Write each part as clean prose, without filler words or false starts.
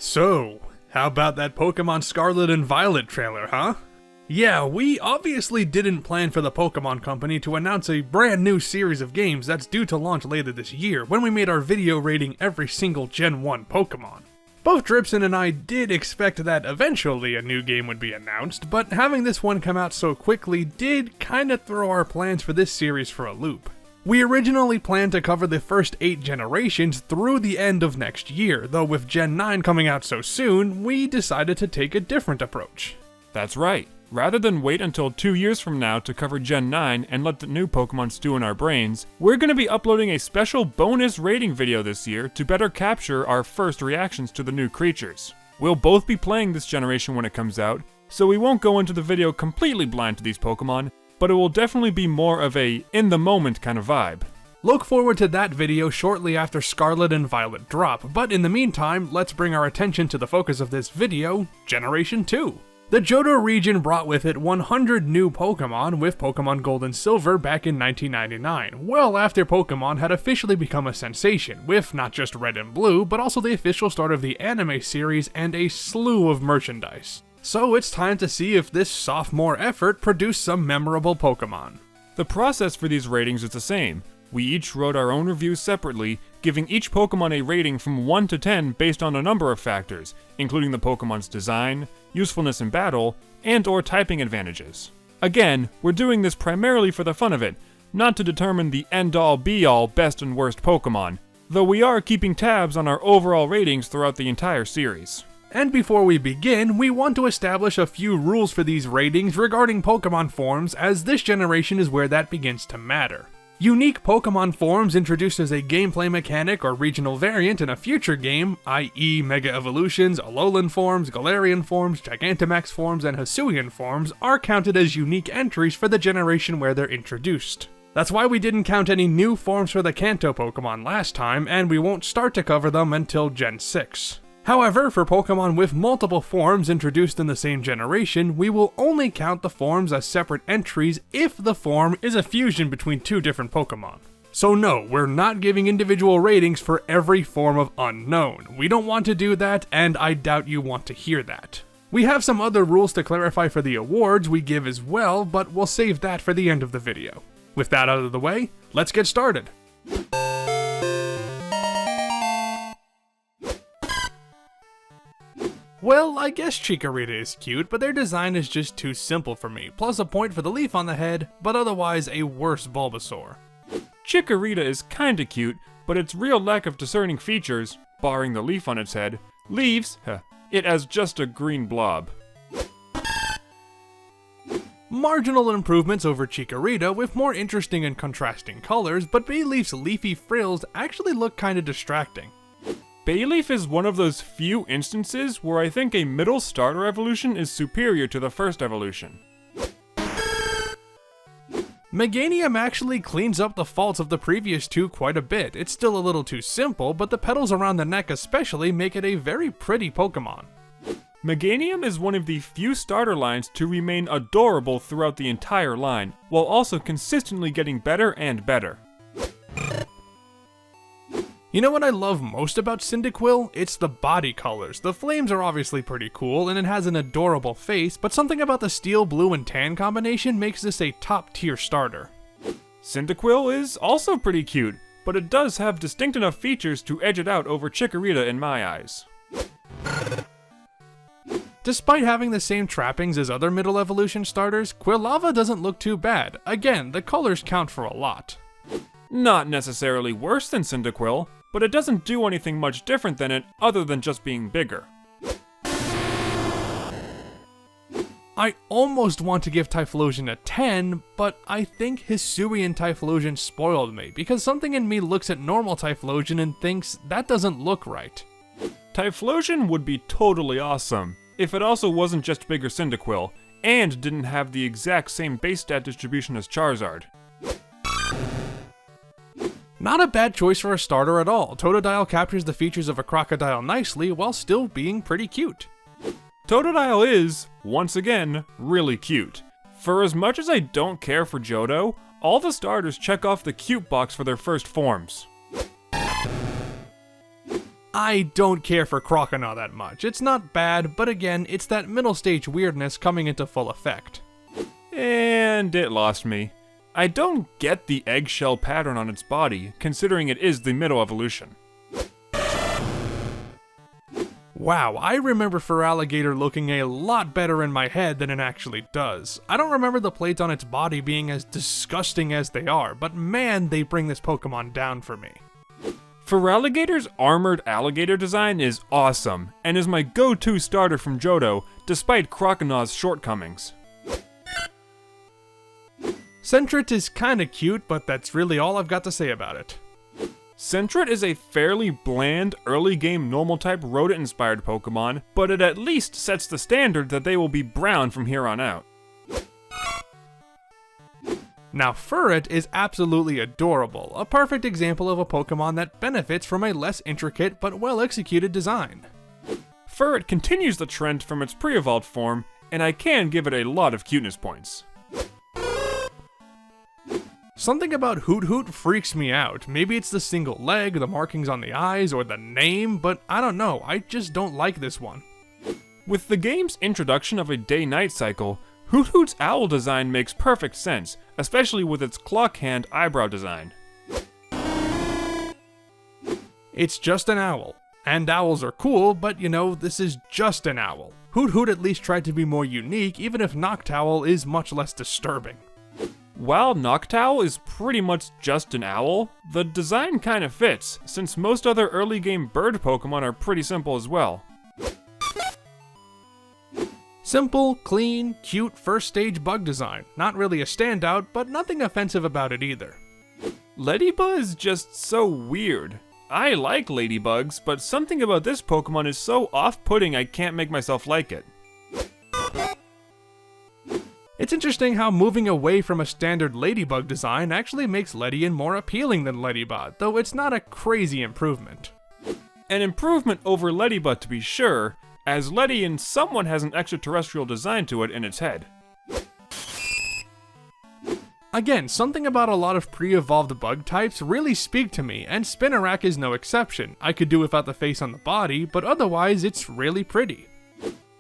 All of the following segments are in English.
So, how about that Pokemon Scarlet and Violet trailer, huh? Yeah, we obviously didn't plan for the Pokemon Company to announce a brand new series of games that's due to launch later this year when we made our video rating every single Gen 1 Pokemon. Both Dribson and I did expect that eventually a new game would be announced, but having this one come out so quickly did kinda throw our plans for this series for a loop. We originally planned to cover the first 8 generations through the end of next year, though with Gen 9 coming out so soon, we decided to take a different approach. That's right. Rather than wait until 2 years from now to cover Gen 9 and let the new Pokemon stew in our brains, we're going to be uploading a special bonus rating video this year to better capture our first reactions to the new creatures. We'll both be playing this generation when it comes out, so we won't go into the video completely blind to these Pokemon, but it will definitely be more of a in-the-moment kind of vibe. Look forward to that video shortly after Scarlet and Violet drop, but in the meantime, let's bring our attention to the focus of this video, Generation 2. The Johto region brought with it 100 new Pokemon with Pokemon Gold and Silver back in 1999, well after Pokemon had officially become a sensation, with not just Red and Blue, but also the official start of the anime series and a slew of merchandise. So it's time to see if this sophomore effort produced some memorable Pokemon. The process for these ratings is the same. We each wrote our own reviews separately, giving each Pokemon a rating from 1 to 10 based on a number of factors, including the Pokemon's design, usefulness in battle, and/or typing advantages. Again, we're doing this primarily for the fun of it, not to determine the end-all be-all best and worst Pokemon, though we are keeping tabs on our overall ratings throughout the entire series. And before we begin, we want to establish a few rules for these ratings regarding Pokemon forms, as this generation is where that begins to matter. Unique Pokemon forms introduced as a gameplay mechanic or regional variant in a future game, i.e. Mega Evolutions, Alolan forms, Galarian forms, Gigantamax forms, and Hisuian forms, are counted as unique entries for the generation where they're introduced. That's why we didn't count any new forms for the Kanto Pokemon last time, and we won't start to cover them until Gen 6. However, for Pokemon with multiple forms introduced in the same generation, we will only count the forms as separate entries if the form is a fusion between 2 different Pokemon. So no, we're not giving individual ratings for every form of Unknown. We don't want to do that, and I doubt you want to hear that. We have some other rules to clarify for the awards we give as well, but we'll save that for the end of the video. With that out of the way, let's get started. Well, I guess Chikorita is cute, but their design is just too simple for me, plus a point for the leaf on the head, but otherwise a worse Bulbasaur. Chikorita is kinda cute, but its real lack of discerning features, barring the leaf on its head, leaves it as just a green blob. Marginal improvements over Chikorita with more interesting and contrasting colors, but Bayleaf's leafy frills actually look kinda distracting. Bayleaf is one of those few instances where I think a middle starter evolution is superior to the first evolution. Meganium actually cleans up the faults of the previous 2 quite a bit. It's still a little too simple, but the petals around the neck especially make it a very pretty Pokemon. Meganium is one of the few starter lines to remain adorable throughout the entire line, while also consistently getting better and better. You know what I love most about Cyndaquil? It's the body colors. The flames are obviously pretty cool, and it has an adorable face, but something about the steel, blue, and tan combination makes this a top-tier starter. Cyndaquil is also pretty cute, but it does have distinct enough features to edge it out over Chikorita in my eyes. Despite having the same trappings as other middle evolution starters, Quilava doesn't look too bad. Again, the colors count for a lot. Not necessarily worse than Cyndaquil, but it doesn't do anything much different than it other than just being bigger. I almost want to give Typhlosion a 10, but I think Hisuian Typhlosion spoiled me, because something in me looks at normal Typhlosion and thinks that doesn't look right. Typhlosion would be totally awesome, if it also wasn't just bigger Cyndaquil, and didn't have the exact same base stat distribution as Charizard. Not a bad choice for a starter at all. Totodile captures the features of a crocodile nicely while still being pretty cute. Totodile is, once again, really cute. For as much as I don't care for Johto, all the starters check off the cute box for their first forms. I don't care for Croconaw that much. It's not bad, but again, it's that middle stage weirdness coming into full effect. And it lost me. I don't get the eggshell pattern on its body, considering it is the middle evolution. Wow, I remember Feraligatr looking a lot better in my head than it actually does. I don't remember the plates on its body being as disgusting as they are, but man, they bring this Pokemon down for me. Feraligatr's armored alligator design is awesome, and is my go-to starter from Johto, despite Croconaw's shortcomings. Sentret is kinda cute, but that's really all I've got to say about it. Sentret is a fairly bland, early-game normal-type rodent-inspired Pokemon, but it at least sets the standard that they will be brown from here on out. Now Furret is absolutely adorable, a perfect example of a Pokemon that benefits from a less intricate but well-executed design. Furret continues the trend from its pre-evolved form, and I can give it a lot of cuteness points. Something about Hoot Hoot freaks me out. Maybe it's the single leg, the markings on the eyes, or the name, but I don't know, I just don't like this one. With the game's introduction of a day-night cycle, Hoot Hoot's owl design makes perfect sense, especially with its clock hand eyebrow design. It's just an owl. And owls are cool, but you know, this is just an owl. Hoot Hoot at least tried to be more unique, even if Noctowl is much less disturbing. While Noctowl is pretty much just an owl, the design kinda fits, since most other early game bird Pokemon are pretty simple as well. Simple, clean, cute first stage bug design. Not really a standout, but nothing offensive about it either. Ladybug is just so weird. I like ladybugs, but something about this Pokemon is so off-putting I can't make myself like it. It's interesting how moving away from a standard Ladybug design actually makes Ledian more appealing than Ladybot, though it's not a crazy improvement. An improvement over Ladybug to be sure, as Ledian somewhat has an extraterrestrial design to it in its head. Again, something about a lot of pre-evolved bug types really speak to me, and Spinarak is no exception. I could do without the face on the body, but otherwise it's really pretty.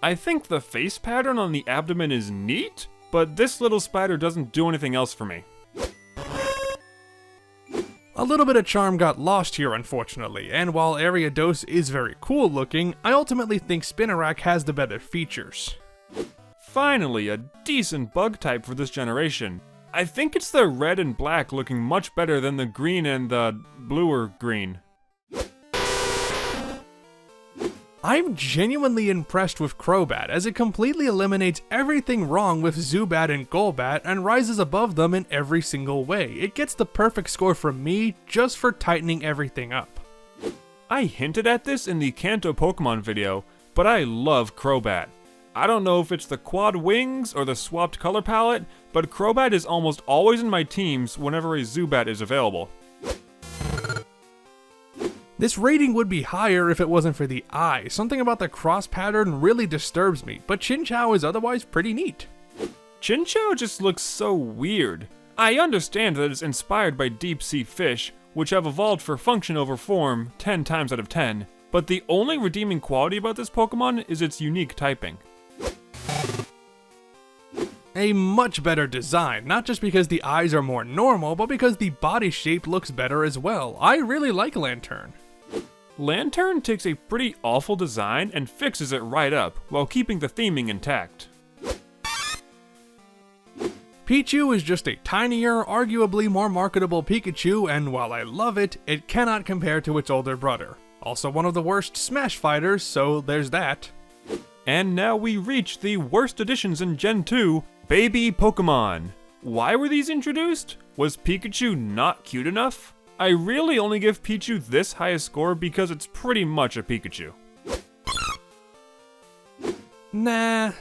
I think the face pattern on the abdomen is neat, but this little spider doesn't do anything else for me. A little bit of charm got lost here unfortunately, and while Ariados is very cool looking, I ultimately think Spinarak has the better features. Finally, a decent bug type for this generation. I think it's the red and black looking much better than the green and the bluer green. I'm genuinely impressed with Crobat, as it completely eliminates everything wrong with Zubat and Golbat and rises above them in every single way. It gets the perfect score from me just for tightening everything up. I hinted at this in the Kanto Pokemon video, but I love Crobat. I don't know if it's the quad wings or the swapped color palette, but Crobat is almost always in my teams whenever a Zubat is available. This rating would be higher if it wasn't for the eye. Something about the cross pattern really disturbs me, but Chinchou is otherwise pretty neat. Chinchou just looks so weird. I understand that it's inspired by deep sea fish, which have evolved for function over form 10 times out of 10, but the only redeeming quality about this Pokemon is its unique typing. A much better design, not just because the eyes are more normal, but because the body shape looks better as well. I really like Lantern. Lantern takes a pretty awful design and fixes it right up, while keeping the theming intact. Pichu is just a tinier, arguably more marketable Pikachu, and while I love it, it cannot compare to its older brother. Also one of the worst Smash fighters, so there's that. And now we reach the worst additions in Gen 2, Baby Pokemon. Why were these introduced? Was Pikachu not cute enough? I really only give Pichu this high a score because it's pretty much a Pikachu. Nah.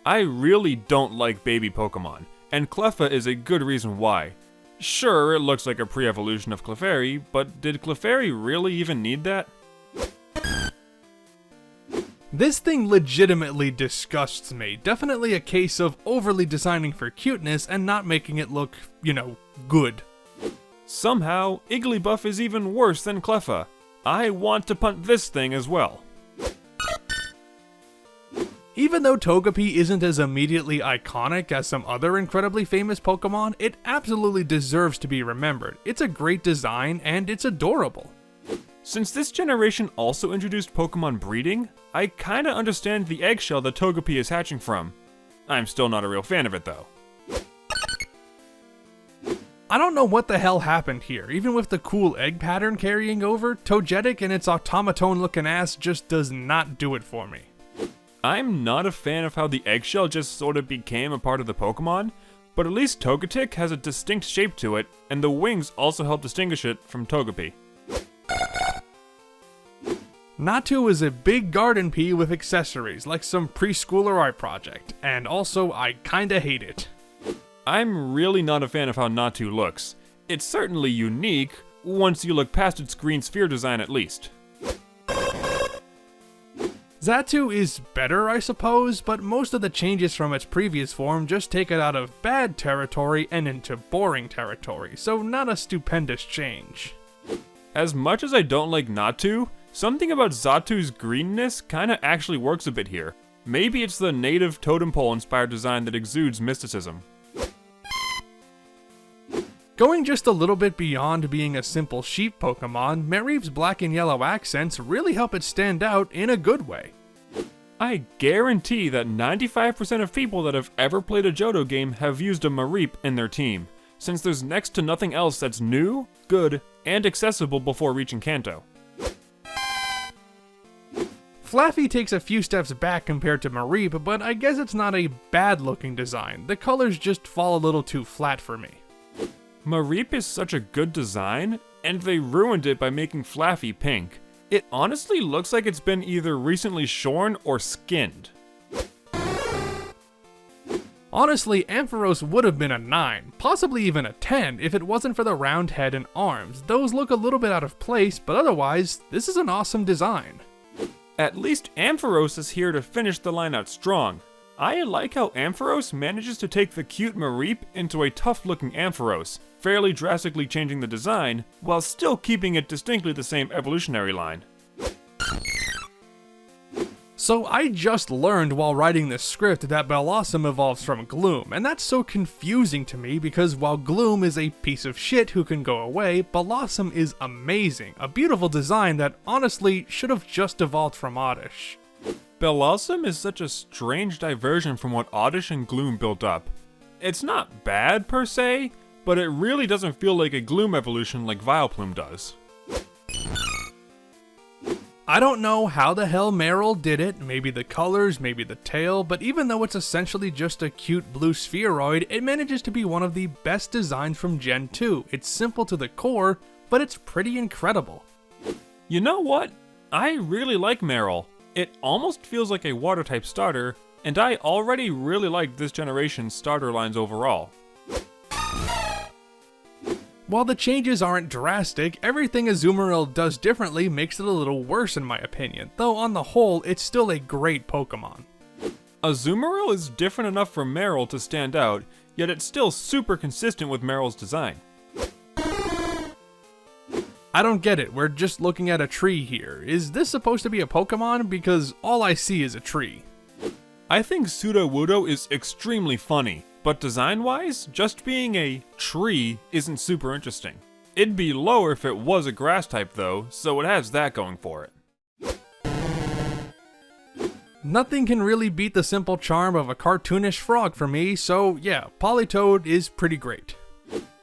I really don't like baby Pokemon, and Cleffa is a good reason why. Sure, it looks like a pre-evolution of Clefairy, but did Clefairy really even need that? This thing legitimately disgusts me. Definitely a case of overly designing for cuteness and not making it look, you know, good. Somehow, Igglybuff is even worse than Cleffa. I want to punt this thing as well. Even though Togepi isn't as immediately iconic as some other incredibly famous Pokemon, it absolutely deserves to be remembered. It's a great design, and it's adorable. Since this generation also introduced Pokemon breeding, I kinda understand the eggshell that Togepi is hatching from. I'm still not a real fan of it though. I don't know what the hell happened here. Even with the cool egg pattern carrying over, Togetic and its automaton looking ass just does not do it for me. I'm not a fan of how the eggshell just sorta became a part of the Pokemon, but at least Togetic has a distinct shape to it, and the wings also help distinguish it from Togepi. Natu is a big garden pea with accessories, like some preschooler art project, and also I kinda hate it. I'm really not a fan of how Natu looks. It's certainly unique, once you look past its green sphere design at least. Xatu is better, I suppose, but most of the changes from its previous form just take it out of bad territory and into boring territory, so not a stupendous change. As much as I don't like Natu, something about Xatu's greenness kinda actually works a bit here. Maybe it's the native totem pole inspired design that exudes mysticism. Going just a little bit beyond being a simple sheep Pokemon, Mareep's black and yellow accents really help it stand out in a good way. I guarantee that 95% of people that have ever played a Johto game have used a Mareep in their team, since there's next to nothing else that's new, good, and accessible before reaching Kanto. Flaffy takes a few steps back compared to Mareep, but I guess it's not a bad looking design. The colors just fall a little too flat for me. Mareep is such a good design, and they ruined it by making Flaffy pink. It honestly looks like it's been either recently shorn or skinned. Honestly, Ampharos would have been a 9, possibly even a 10 if it wasn't for the round head and arms. Those look a little bit out of place, but otherwise, this is an awesome design. At least Ampharos is here to finish the line out strong. I like how Ampharos manages to take the cute Mareep into a tough-looking Ampharos, fairly drastically changing the design, while still keeping it distinctly the same evolutionary line. So I just learned while writing this script that Bellossom evolves from Gloom, and that's so confusing to me because while Gloom is a piece of shit who can go away, Bellossom is amazing, a beautiful design that honestly should have just evolved from Oddish. Bellossom is such a strange diversion from what Oddish and Gloom built up. It's not bad per se, but it really doesn't feel like a Gloom evolution like Vileplume does. I don't know how the hell Meryl did it, maybe the colors, maybe the tail, but even though it's essentially just a cute blue spheroid, it manages to be one of the best designs from Gen 2. It's simple to the core, but it's pretty incredible. You know what? I really like Meryl. It almost feels like a water-type starter, and I already really like this generation's starter lines overall. While the changes aren't drastic, everything Azumarill does differently makes it a little worse in my opinion, though on the whole, it's still a great Pokemon. Azumarill is different enough for Meryl to stand out, yet it's still super consistent with Meryl's design. I don't get it, we're just looking at a tree here. Is this supposed to be a Pokemon? Because all I see is a tree. I think Sudowoodo is extremely funny, but design-wise, just being a tree isn't super interesting. It'd be lower if it was a grass type though, so it has that going for it. Nothing can really beat the simple charm of a cartoonish frog for me, so yeah, Politoed is pretty great.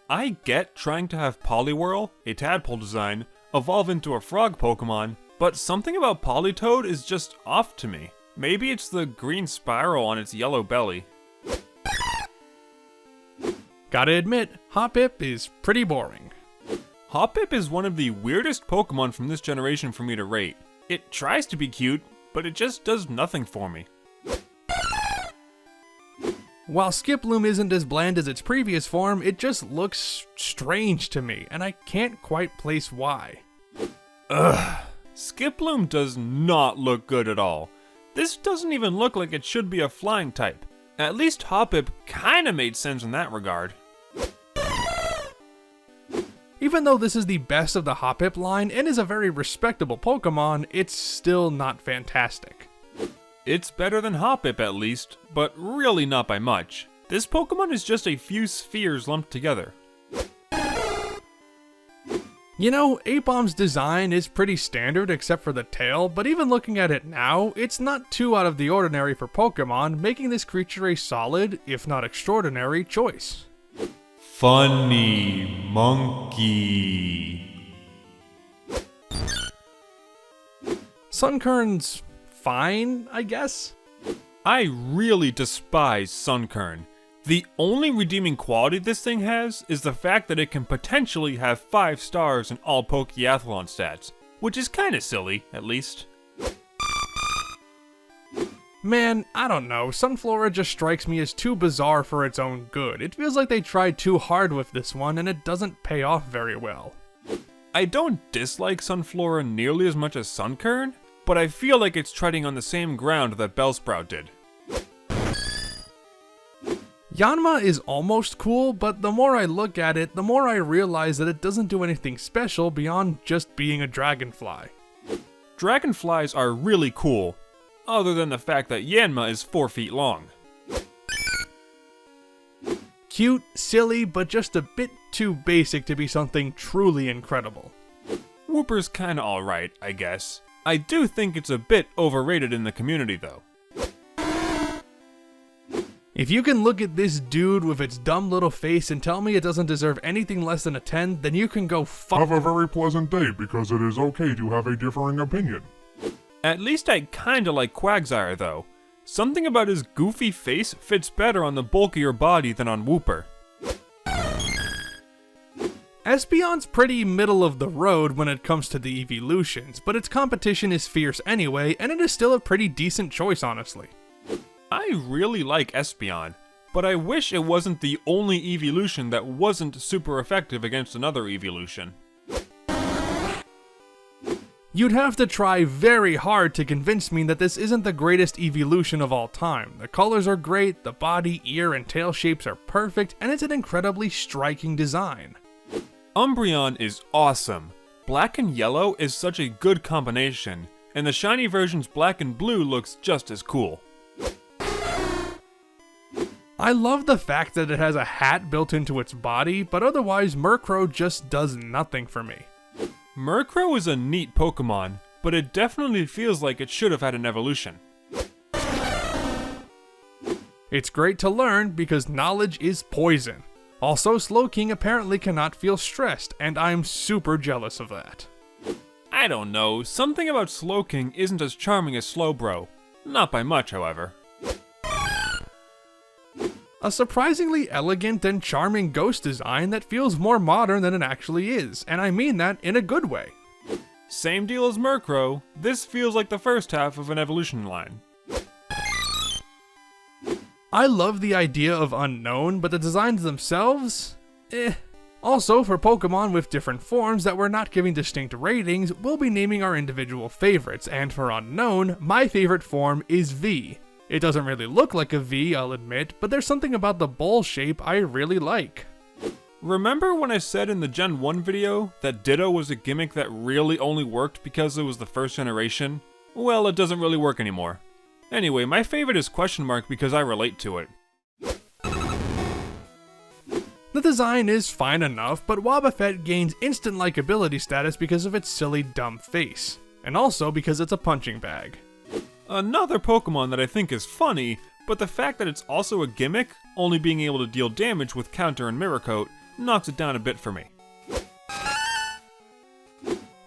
I get trying to have Poliwhirl, a tadpole design, evolve into a frog Pokemon, but something about Politoed is just off to me. Maybe it's the green spiral on its yellow belly. Gotta admit, Hoppip is pretty boring. Hoppip is one of the weirdest Pokemon from this generation for me to rate. It tries to be cute, but it just does nothing for me. While Skiploom isn't as bland as its previous form, it just looks strange to me, and I can't quite place why. Ugh. Skiploom does not look good at all. This doesn't even look like it should be a flying type. At least Hoppip kinda made sense in that regard. Even though this is the best of the Hoppip line and is a very respectable Pokemon, it's still not fantastic. It's better than Hoppip at least, but really not by much. This Pokemon is just a few spheres lumped together. You know, Apeom's design is pretty standard except for the tail, but even looking at it now, it's not too out of the ordinary for Pokemon, making this creature a solid, if not extraordinary, choice. Funny monkey. Sunkern's fine, I guess? I really despise Sunkern. The only redeeming quality this thing has is the fact that it can potentially have 5 stars in all Pokeathlon stats, which is kinda silly, at least. Man, I don't know, Sunflora just strikes me as too bizarre for its own good. It feels like they tried too hard with this one and it doesn't pay off very well. I don't dislike Sunflora nearly as much as Sunkern, but I feel like it's treading on the same ground that Bellsprout did. Yanma is almost cool, but the more I look at it, the more I realize that it doesn't do anything special beyond just being a dragonfly. Dragonflies are really cool, other than the fact that Yanma is 4 feet long. Cute, silly, but just a bit too basic to be something truly incredible. Wooper's kinda alright, I guess. I do think it's a bit overrated in the community though. If you can look at this dude with its dumb little face and tell me it doesn't deserve anything less than a 10, then you can go fuck. Have a very pleasant day, because it is okay to have a differing opinion. At least I kinda like Quagsire though. Something about his goofy face fits better on the bulkier body than on Wooper. Espeon's pretty middle of the road when it comes to the evolutions, but its competition is fierce anyway, and it is still a pretty decent choice honestly. I really like Espeon, but I wish it wasn't the only evolution that wasn't super effective against another evolution. You'd have to try very hard to convince me that this isn't the greatest evolution of all time. The colors are great, the body, ear, and tail shapes are perfect, and it's an incredibly striking design. Umbreon is awesome. Black and yellow is such a good combination, and the shiny version's black and blue looks just as cool. I love the fact that it has a hat built into its body, but otherwise Murkrow just does nothing for me. Murkrow is a neat Pokemon, but it definitely feels like it should have had an evolution. It's great to learn because knowledge is poison. Also, Slowking apparently cannot feel stressed, and I'm super jealous of that. I don't know, something about Slowking isn't as charming as Slowbro. Not by much, however. A surprisingly elegant and charming ghost design that feels more modern than it actually is, and I mean that in a good way. Same deal as Murkrow, this feels like the first half of an evolution line. I love the idea of unknown, but the designs themselves? Also, for Pokemon with different forms that we're not giving distinct ratings, we'll be naming our individual favorites, and for unknown, my favorite form is V. It doesn't really look like a V, I'll admit, but there's something about the bowl shape I really like. Remember when I said in the Gen 1 video that Ditto was a gimmick that really only worked because it was the first generation? Well, it doesn't really work anymore. Anyway, my favorite is Question Mark because I relate to it. The design is fine enough, but Wobbuffet gains instant likability status because of its silly dumb face, and also because it's a punching bag. Another Pokemon that I think is funny, but the fact that it's also a gimmick, only being able to deal damage with Counter and Mirror Coat, knocks it down a bit for me.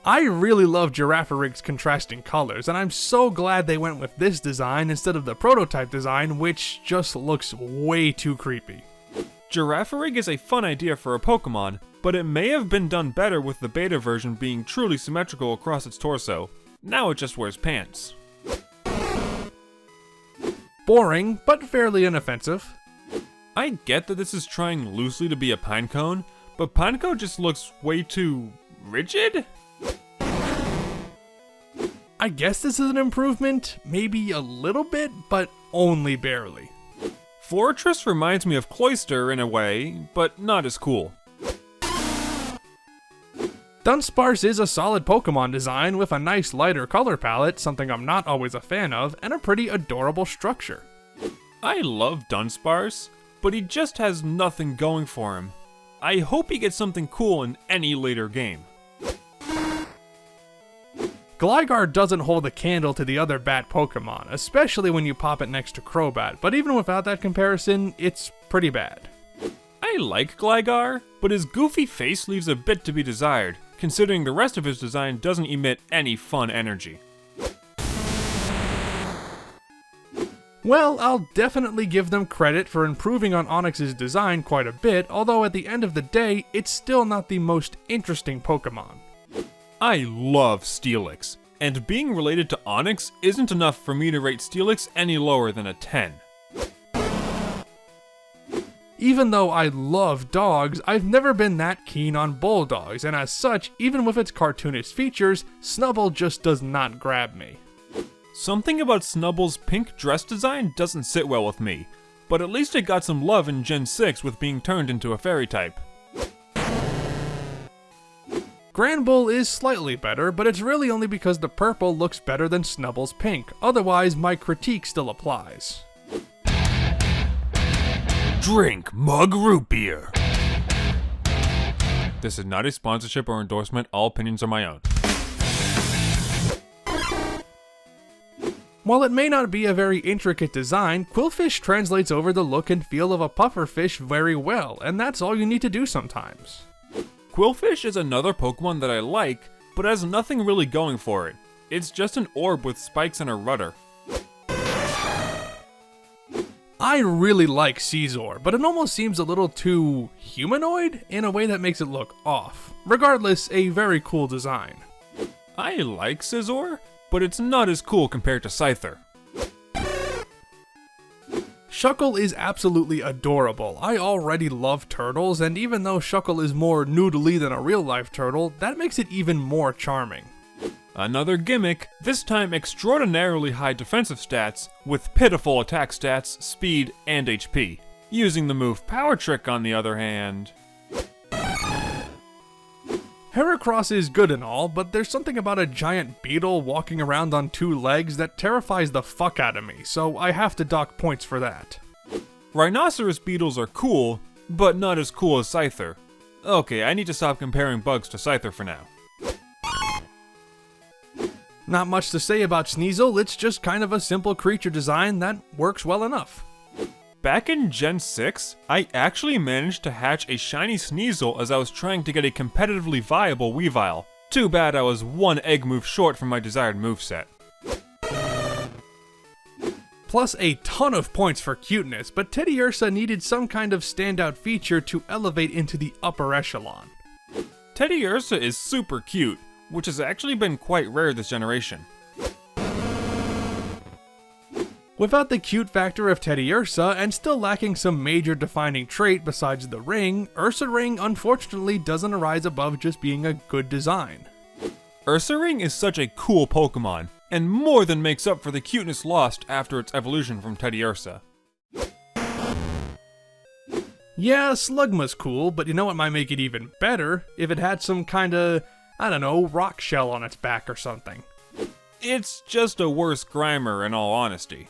I really love Giraffurig's contrasting colors, and I'm so glad they went with this design instead of the prototype design, which just looks way too creepy. Giraffarig is a fun idea for a Pokemon, but it may have been done better with the beta version being truly symmetrical across its torso. Now it just wears pants. Boring, but fairly inoffensive. I get that this is trying loosely to be a Pinecone, but Pinecone just looks way too rigid? I guess this is an improvement, maybe a little bit, but only barely. Fortress reminds me of Cloyster in a way, but not as cool. Dunsparce is a solid Pokemon design with a nice lighter color palette, something I'm not always a fan of, and a pretty adorable structure. I love Dunsparce, but he just has nothing going for him. I hope he gets something cool in any later game. Gligar doesn't hold a candle to the other bat Pokemon, especially when you pop it next to Crobat, but even without that comparison, it's pretty bad. I like Gligar, but his goofy face leaves a bit to be desired, considering the rest of his design doesn't emit any fun energy. Well, I'll definitely give them credit for improving on Onix's design quite a bit, although at the end of the day, it's still not the most interesting Pokemon. I love Steelix, and being related to Onix isn't enough for me to rate Steelix any lower than a 10. Even though I love dogs, I've never been that keen on bulldogs, and as such, even with its cartoonish features, Snubbull just does not grab me. Something about Snubble's pink dress design doesn't sit well with me, but at least it got some love in Gen 6 with being turned into a fairy type. Granbull is slightly better, but it's really only because the purple looks better than Snubble's pink, otherwise my critique still applies. Drink Mug Root Beer. This is not a sponsorship or endorsement, all opinions are my own. While it may not be a very intricate design, Quillfish translates over the look and feel of a pufferfish very well, and that's all you need to do sometimes. Quillfish is another Pokemon that I like, but has nothing really going for it. It's just an orb with spikes and a rudder. I really like Scizor, but it almost seems a little too humanoid in a way that makes it look off. Regardless, a very cool design. I like Scizor, but it's not as cool compared to Scyther. Shuckle is absolutely adorable. I already love turtles, and even though Shuckle is more noodly than a real-life turtle, that makes it even more charming. Another gimmick, this time extraordinarily high defensive stats, with pitiful attack stats, speed, and HP. Using the move Power Trick on the other hand... Heracross is good and all, but there's something about a giant beetle walking around on two legs that terrifies the fuck out of me, so I have to dock points for that. Rhinoceros beetles are cool, but not as cool as Scyther. Okay, I need to stop comparing bugs to Scyther for now. Not much to say about Sneasel, it's just kind of a simple creature design that works well enough. Back in Gen 6, I actually managed to hatch a shiny Sneasel as I was trying to get a competitively viable Weavile. Too bad I was one egg move short from my desired moveset. Plus a ton of points for cuteness, but Teddiursa needed some kind of standout feature to elevate into the upper echelon. Teddiursa is super cute, which has actually been quite rare this generation. Without the cute factor of Teddiursa, and still lacking some major defining trait besides the ring, Ursaring unfortunately doesn't arise above just being a good design. Ursaring is such a cool Pokemon, and more than makes up for the cuteness lost after its evolution from Teddiursa. Yeah, Slugma's cool, but you know what might make it even better? If it had some kinda, I don't know, rock shell on its back or something. It's just a worse Grimer in all honesty.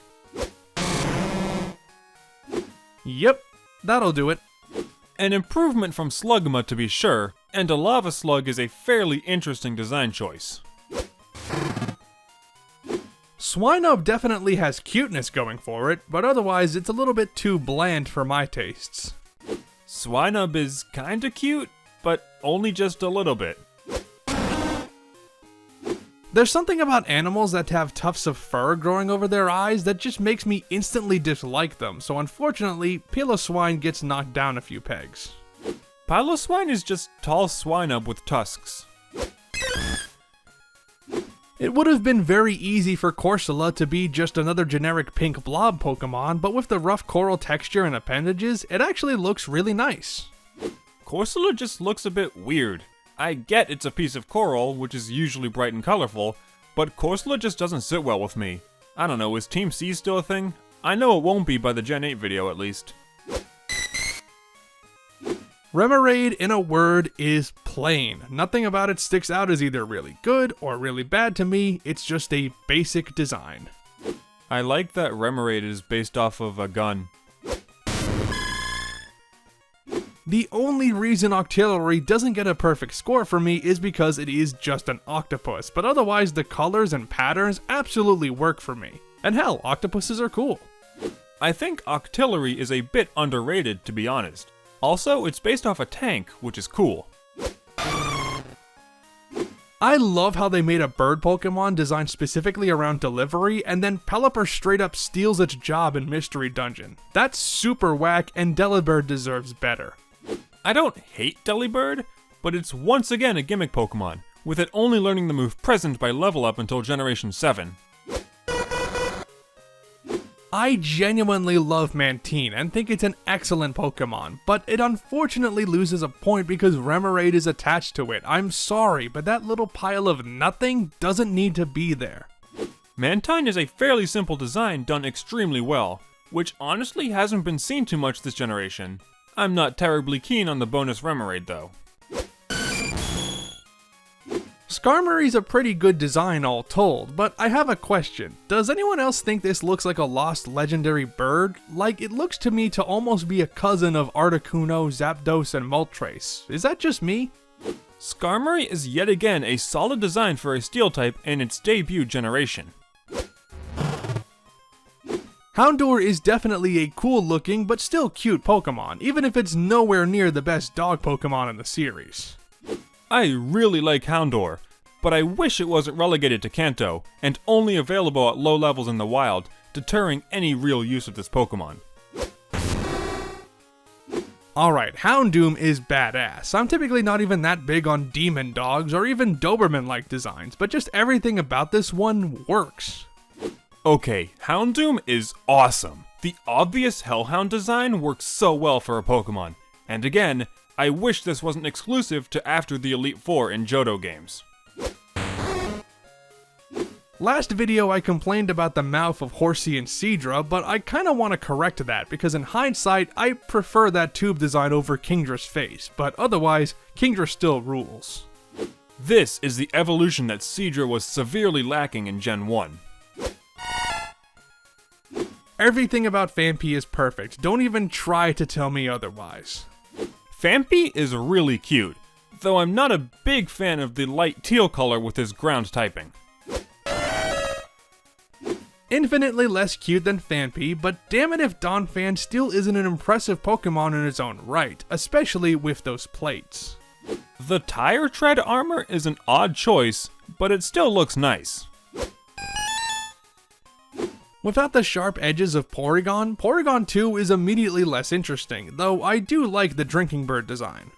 Yep, that'll do it. An improvement from Slugma to be sure, and a Lava Slug is a fairly interesting design choice. Swinub definitely has cuteness going for it, but otherwise it's a little bit too bland for my tastes. Swinub is kinda cute, but only just a little bit. There's something about animals that have tufts of fur growing over their eyes that just makes me instantly dislike them, so unfortunately, Piloswine gets knocked down a few pegs. Piloswine is just tall Swinub with tusks. It would have been very easy for Corsola to be just another generic pink blob Pokemon, but with the rough coral texture and appendages, it actually looks really nice. Corsola just looks a bit weird. I get it's a piece of coral, which is usually bright and colorful, but Corsola just doesn't sit well with me. I don't know, is Team C still a thing? I know it won't be by the Gen 8 video at least. Remoraid, in a word, is plain. Nothing about it sticks out as either really good or really bad to me, it's just a basic design. I like that Remoraid is based off of a gun. The only reason Octillery doesn't get a perfect score for me is because it is just an octopus, but otherwise the colors and patterns absolutely work for me. And hell, octopuses are cool. I think Octillery is a bit underrated, to be honest. Also, it's based off a tank, which is cool. I love how they made a bird Pokemon designed specifically around delivery, and then Pelipper straight up steals its job in Mystery Dungeon. That's super whack, and Delibird deserves better. I don't hate Delibird, but it's once again a gimmick Pokemon, with it only learning the move Present by level up until Generation 7. I genuinely love Mantine and think it's an excellent Pokemon, but it unfortunately loses a point because Remoraid is attached to it. I'm sorry, but that little pile of nothing doesn't need to be there. Mantine is a fairly simple design done extremely well, which honestly hasn't been seen too much this generation. I'm not terribly keen on the bonus Remoraid though. Skarmory's a pretty good design all told, but I have a question. Does anyone else think this looks like a lost legendary bird? Like, it looks to me to almost be a cousin of Articuno, Zapdos, and Moltres. Is that just me? Skarmory is yet again a solid design for a steel type in its debut generation. Houndour is definitely a cool looking but still cute Pokemon, even if it's nowhere near the best dog Pokemon in the series. I really like Houndour, but I wish it wasn't relegated to Kanto, and only available at low levels in the wild, deterring any real use of this Pokemon. Alright, Houndoom is badass. I'm typically not even that big on demon dogs or even Doberman-like designs, but just everything about this one works. Okay, Houndoom is awesome. The obvious Hellhound design works so well for a Pokemon, and again, I wish this wasn't exclusive to after the Elite Four in Johto games. Last video I complained about the mouth of Horsey and Seadra, but I kinda want to correct that because in hindsight, I prefer that tube design over Kingdra's face, but otherwise, Kingdra still rules. This is the evolution that Seadra was severely lacking in Gen 1. Everything about Phanpy is perfect, don't even try to tell me otherwise. Phanpy is really cute, though I'm not a big fan of the light teal color with his ground typing. Infinitely less cute than Phanpy, but damn it if Donphan still isn't an impressive Pokemon in its own right, especially with those plates. The tire tread armor is an odd choice, but it still looks nice. Without the sharp edges of Porygon, Porygon 2 is immediately less interesting, though I do like the Drinking Bird design.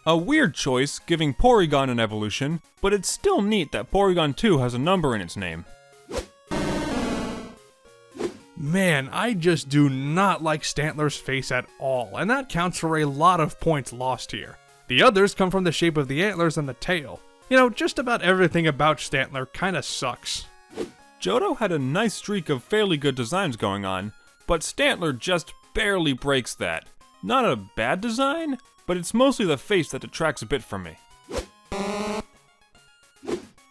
A weird choice, giving Porygon an evolution, but it's still neat that Porygon 2 has a number in its name. Man, I just do not like Stantler's face at all, and that counts for a lot of points lost here. The others come from the shape of the antlers and the tail. You know, just about everything about Stantler kinda sucks. Johto had a nice streak of fairly good designs going on, but Stantler just barely breaks that. Not a bad design, but it's mostly the face that detracts a bit from me.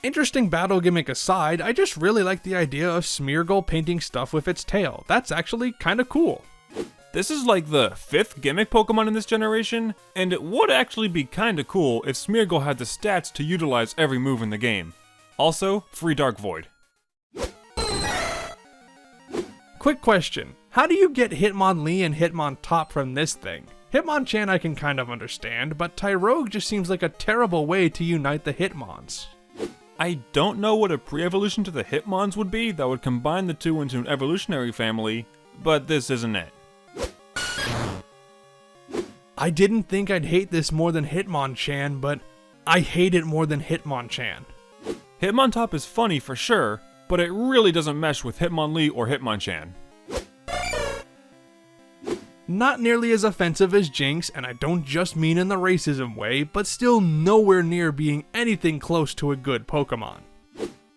Interesting battle gimmick aside, I just really like the idea of Smeargle painting stuff with its tail. That's actually kinda cool. This is like the 5th gimmick Pokemon in this generation, and it would actually be kinda cool if Smeargle had the stats to utilize every move in the game. Also, free Dark Void. Quick question, how do you get Hitmonlee and Hitmontop from this thing? Hitmonchan I can kind of understand, but Tyrogue just seems like a terrible way to unite the Hitmons. I don't know what a pre-evolution to the Hitmons would be that would combine the two into an evolutionary family, but this isn't it. I didn't think I'd hate this more than Hitmonchan, but I hate it more than Hitmonchan. Hitmontop is funny for sure, but it really doesn't mesh with Hitmonlee or Hitmonchan. Not nearly as offensive as Jinx, and I don't just mean in the racism way, but still nowhere near being anything close to a good Pokemon.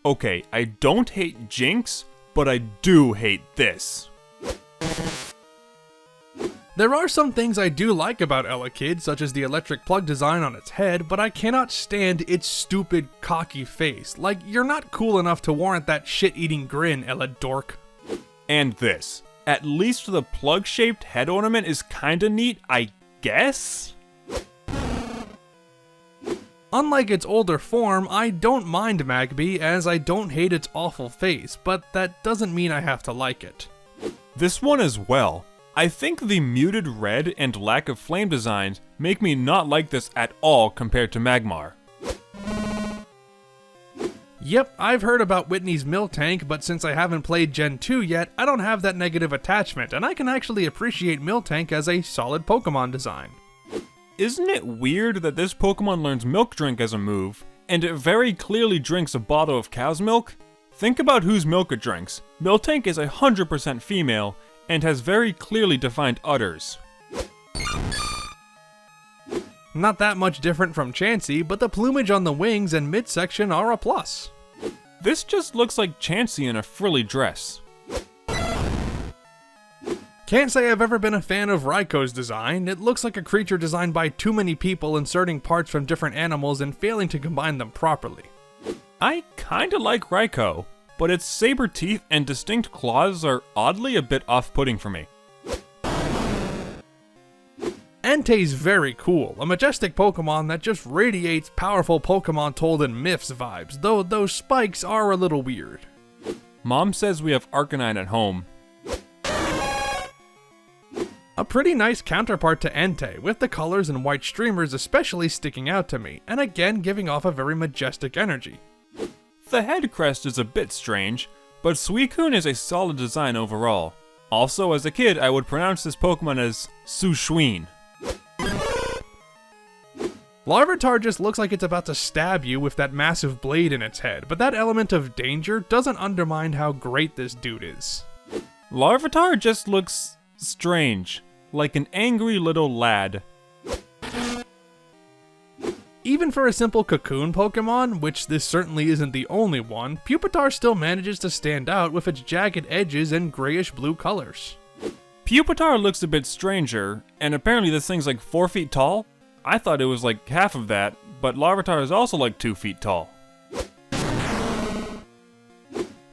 Okay, I don't hate Jinx, but I do hate this. There are some things I do like about Elekid, such as the electric plug design on its head, but I cannot stand its stupid, cocky face. Like, you're not cool enough to warrant that shit-eating grin, Dork. And this. At least the plug-shaped head ornament is kinda neat, I guess? Unlike its older form, I don't mind Magby, as I don't hate its awful face, but that doesn't mean I have to like it. This one as well. I think the muted red and lack of flame designs make me not like this at all compared to Magmar. Yep, I've heard about Whitney's Miltank, but since I haven't played Gen 2 yet, I don't have that negative attachment, and I can actually appreciate Miltank as a solid Pokemon design. Isn't it weird that this Pokemon learns Milk Drink as a move, and it very clearly drinks a bottle of cow's milk? Think about whose milk it drinks. Miltank is 100% female, and has very clearly defined udders. Not that much different from Chansey, but the plumage on the wings and midsection are a plus. This just looks like Chansey in a frilly dress. Can't say I've ever been a fan of Raiko's design. It looks like a creature designed by too many people inserting parts from different animals and failing to combine them properly. I kinda like Raiko, but its saber teeth and distinct claws are oddly a bit off-putting for me. Entei's very cool, a majestic Pokemon that just radiates powerful Pokemon told in myths vibes, though those spikes are a little weird. Mom says we have Arcanine at home. A pretty nice counterpart to Entei, with the colors and white streamers especially sticking out to me, and again giving off a very majestic energy. The head crest is a bit strange, but Suicune is a solid design overall. Also, as a kid, I would pronounce this Pokemon as Sushween. Larvitar just looks like it's about to stab you with that massive blade in its head, but that element of danger doesn't undermine how great this dude is. Larvitar just looks strange, like an angry little lad. Even for a simple cocoon Pokemon, which this certainly isn't the only one, Pupitar still manages to stand out with its jagged edges and grayish-blue colors. Pupitar looks a bit stranger, and apparently this thing's like 4 feet tall? I thought it was like half of that, but Larvitar is also like 2 feet tall.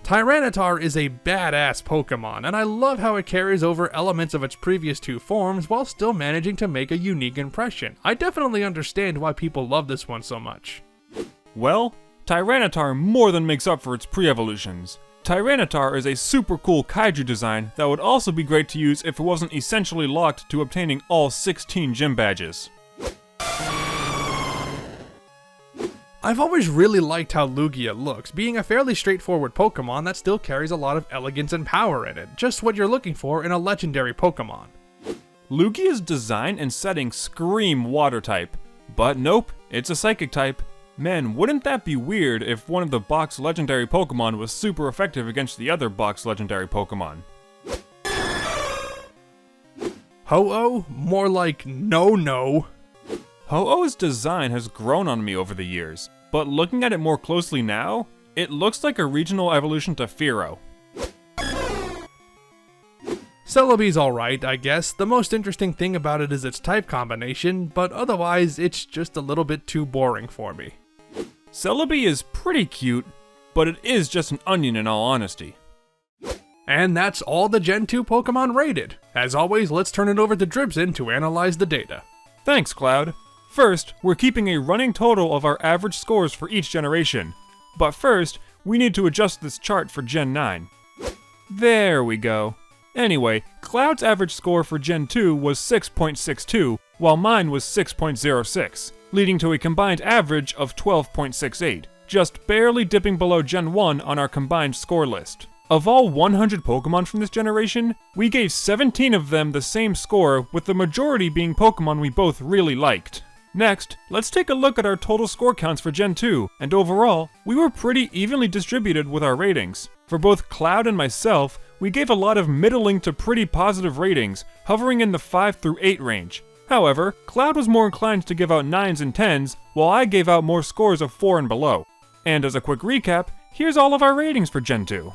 Tyranitar is a badass Pokemon, and I love how it carries over elements of its previous two forms while still managing to make a unique impression. I definitely understand why people love this one so much. Well, Tyranitar more than makes up for its pre-evolutions. Tyranitar is a super cool kaiju design that would also be great to use if it wasn't essentially locked to obtaining all 16 gym badges. I've always really liked how Lugia looks, being a fairly straightforward Pokemon that still carries a lot of elegance and power in it, just what you're looking for in a legendary Pokemon. Lugia's design and setting scream water type, but nope, it's a psychic type. Man, wouldn't that be weird if one of the box legendary Pokemon was super effective against the other box legendary Pokemon? Ho-Oh? More like no. Ho-Oh's design has grown on me over the years, but looking at it more closely now, it looks like a regional evolution to Fearow. Celebi's alright, I guess. The most interesting thing about it is its type combination, but otherwise it's just a little bit too boring for me. Celebi is pretty cute, but it is just an onion in all honesty. And that's all the Gen 2 Pokemon rated. As always, let's turn it over to Dribson to analyze the data. Thanks, Cloud. First, we're keeping a running total of our average scores for each generation. But first, we need to adjust this chart for Gen 9. There we go. Anyway, Cloud's average score for Gen 2 was 6.62, while mine was 6.06, leading to a combined average of 12.68, just barely dipping below Gen 1 on our combined score list. Of all 100 Pokemon from this generation, we gave 17 of them the same score, with the majority being Pokemon we both really liked. Next, let's take a look at our total score counts for Gen 2, and overall, we were pretty evenly distributed with our ratings. For both Cloud and myself, we gave a lot of middling to pretty positive ratings, hovering in the 5 through 8 range. However, Cloud was more inclined to give out 9s and 10s, while I gave out more scores of 4 and below. And as a quick recap, here's all of our ratings for Gen 2.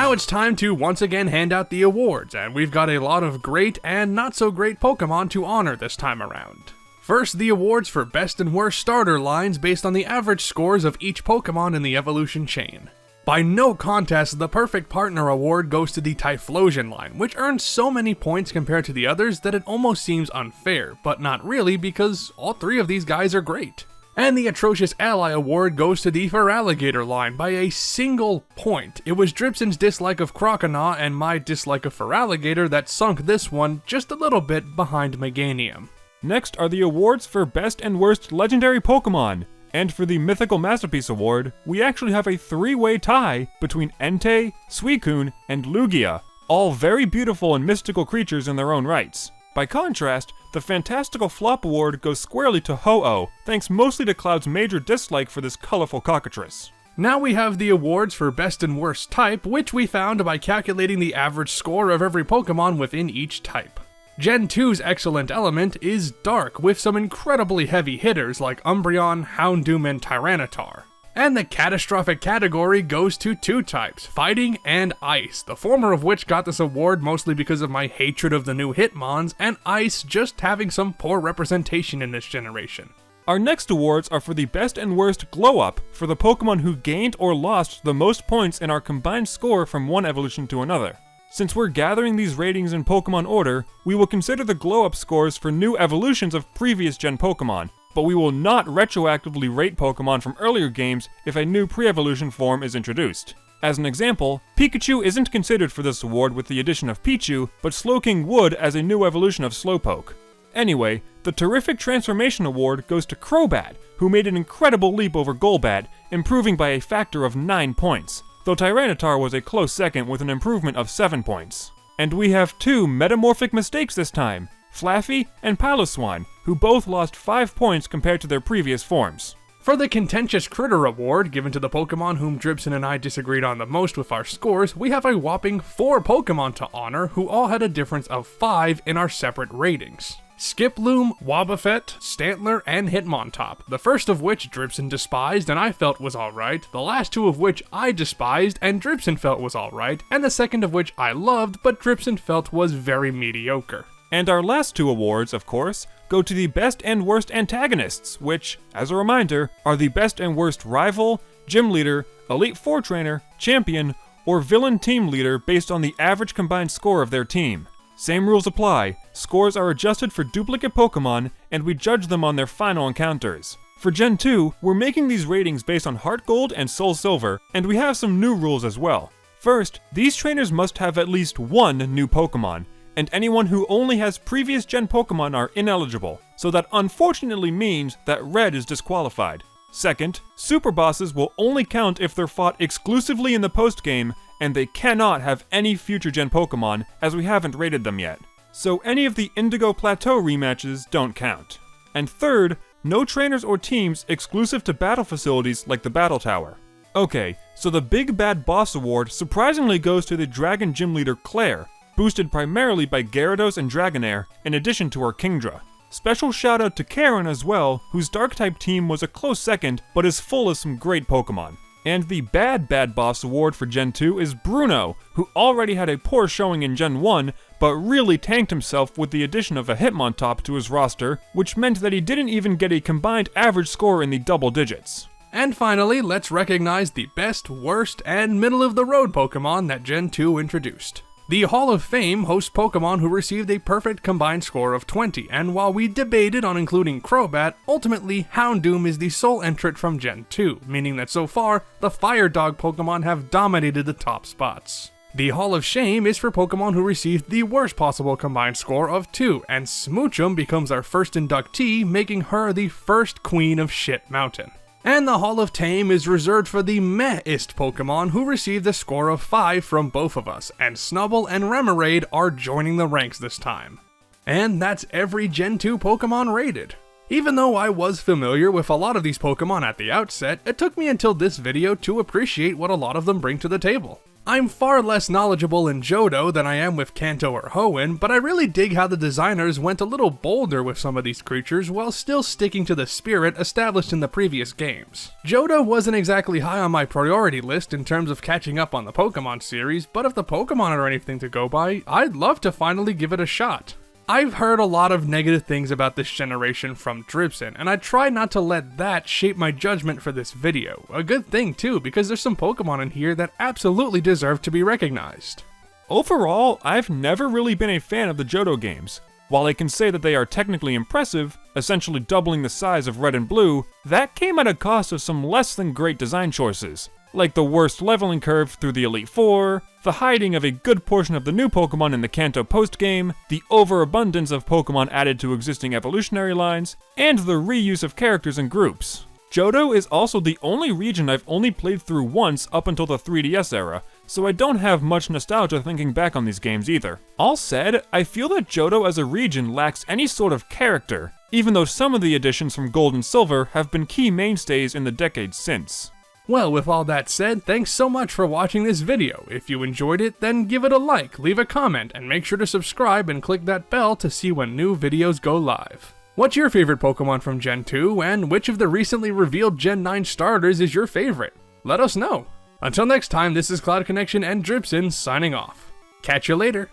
Now it's time to once again hand out the awards, and we've got a lot of great and not so great Pokemon to honor this time around. First, the awards for best and worst starter lines based on the average scores of each Pokemon in the evolution chain. By no contest, the Perfect Partner Award goes to the Typhlosion line, which earns so many points compared to the others that it almost seems unfair, but not really because all three of these guys are great. And the Atrocious Ally Award goes to the Feraligatr line by a single point. It was Dribson's dislike of Croconaw and my dislike of Feraligatr that sunk this one just a little bit behind Meganium. Next are the awards for best and worst legendary Pokemon. And for the Mythical Masterpiece Award, we actually have a three-way tie between Entei, Suicune, and Lugia, all very beautiful and mystical creatures in their own rights. By contrast, the Fantastical Flop Award goes squarely to Ho-Oh, thanks mostly to Cloud's major dislike for this colorful cockatrice. Now we have the awards for best and worst type, which we found by calculating the average score of every Pokemon within each type. Gen 2's excellent element is Dark, with some incredibly heavy hitters like Umbreon, Houndoom, and Tyranitar. And the catastrophic category goes to two types, Fighting and Ice, the former of which got this award mostly because of my hatred of the new Hitmons, and Ice just having some poor representation in this generation. Our next awards are for the best and worst glow-up, for the Pokemon who gained or lost the most points in our combined score from one evolution to another. Since we're gathering these ratings in Pokemon order, we will consider the glow-up scores for new evolutions of previous gen Pokemon, but we will not retroactively rate Pokemon from earlier games if a new pre-evolution form is introduced. As an example, Pikachu isn't considered for this award with the addition of Pichu, but Slowking would as a new evolution of Slowpoke. Anyway, the Terrific Transformation Award goes to Crobat, who made an incredible leap over Golbat, improving by a factor of 9 points. Though Tyranitar was a close second with an improvement of 7 points. And we have two metamorphic mistakes this time, Flaffy and Piloswine, who both lost 5 points compared to their previous forms. For the Contentious Critter Award, given to the Pokemon whom Dribson and I disagreed on the most with our scores, we have a whopping 4 Pokemon to honor who all had a difference of 5 in our separate ratings. Skiploom, Wobbuffet, Stantler, and Hitmontop, the first of which Dribson despised and I felt was alright, the last two of which I despised and Dribson felt was alright, and the second of which I loved but Dribson felt was very mediocre. And our last two awards, of course, go to the best and worst antagonists, which, as a reminder, are the best and worst rival, gym leader, Elite Four trainer, champion, or villain team leader based on the average combined score of their team. Same rules apply, scores are adjusted for duplicate Pokemon, and we judge them on their final encounters. For Gen 2, we're making these ratings based on Heart Gold and Soul Silver, and we have some new rules as well. First, these trainers must have at least one new Pokemon, and anyone who only has previous gen Pokemon are ineligible, so that unfortunately means that Red is disqualified. Second, Super Bosses will only count if they're fought exclusively in the post-game, and they cannot have any future gen Pokemon, as we haven't rated them yet. So any of the Indigo Plateau rematches don't count. And third, no trainers or teams exclusive to battle facilities like the Battle Tower. Okay, so the Big Bad Boss Award surprisingly goes to the Dragon Gym Leader Claire, boosted primarily by Gyarados and Dragonair, in addition to her Kingdra. Special shout out to Karen as well, whose Dark-type team was a close second, but is full of some great Pokemon. And the Bad Boss Award for Gen 2 is Bruno, who already had a poor showing in Gen 1, but really tanked himself with the addition of a Hitmontop to his roster, which meant that he didn't even get a combined average score in the double digits. And finally, let's recognize the best, worst, and middle-of-the-road Pokemon that Gen 2 introduced. The Hall of Fame hosts Pokemon who received a perfect combined score of 20, and while we debated on including Crobat, ultimately Houndoom is the sole entrant from Gen 2, meaning that so far, the Fire Dog Pokemon have dominated the top spots. The Hall of Shame is for Pokemon who received the worst possible combined score of 2, and Smoochum becomes our first inductee, making her the first Queen of Shit Mountain. And the Hall of Tame is reserved for the meh-ist Pokemon who received a score of 5 from both of us, and Snubbull and Remoraid are joining the ranks this time. And that's every Gen 2 Pokemon rated. Even though I was familiar with a lot of these Pokemon at the outset, it took me until this video to appreciate what a lot of them bring to the table. I'm far less knowledgeable in Johto than I am with Kanto or Hoenn, but I really dig how the designers went a little bolder with some of these creatures while still sticking to the spirit established in the previous games. Johto wasn't exactly high on my priority list in terms of catching up on the Pokemon series, but if the Pokemon are anything to go by, I'd love to finally give it a shot. I've heard a lot of negative things about this generation from Dribson, and I try not to let that shape my judgment for this video. A good thing too, because there's some Pokemon in here that absolutely deserve to be recognized. Overall, I've never really been a fan of the Johto games. While I can say that they are technically impressive, essentially doubling the size of Red and Blue, that came at a cost of some less than great design choices, like the worst leveling curve through the Elite Four, the hiding of a good portion of the new Pokemon in the Kanto post-game, the overabundance of Pokemon added to existing evolutionary lines, and the reuse of characters and groups. Johto is also the only region I've only played through once up until the 3DS era, so I don't have much nostalgia thinking back on these games either. All said, I feel that Johto as a region lacks any sort of character, even though some of the additions from Gold and Silver have been key mainstays in the decades since. Well, with all that said, thanks so much for watching this video. If you enjoyed it, then give it a like, leave a comment, and make sure to subscribe and click that bell to see when new videos go live. What's your favorite Pokemon from Gen 2, and which of the recently revealed Gen 9 starters is your favorite? Let us know. Until next time, this is Cloud Connection and Dribson signing off. Catch you later.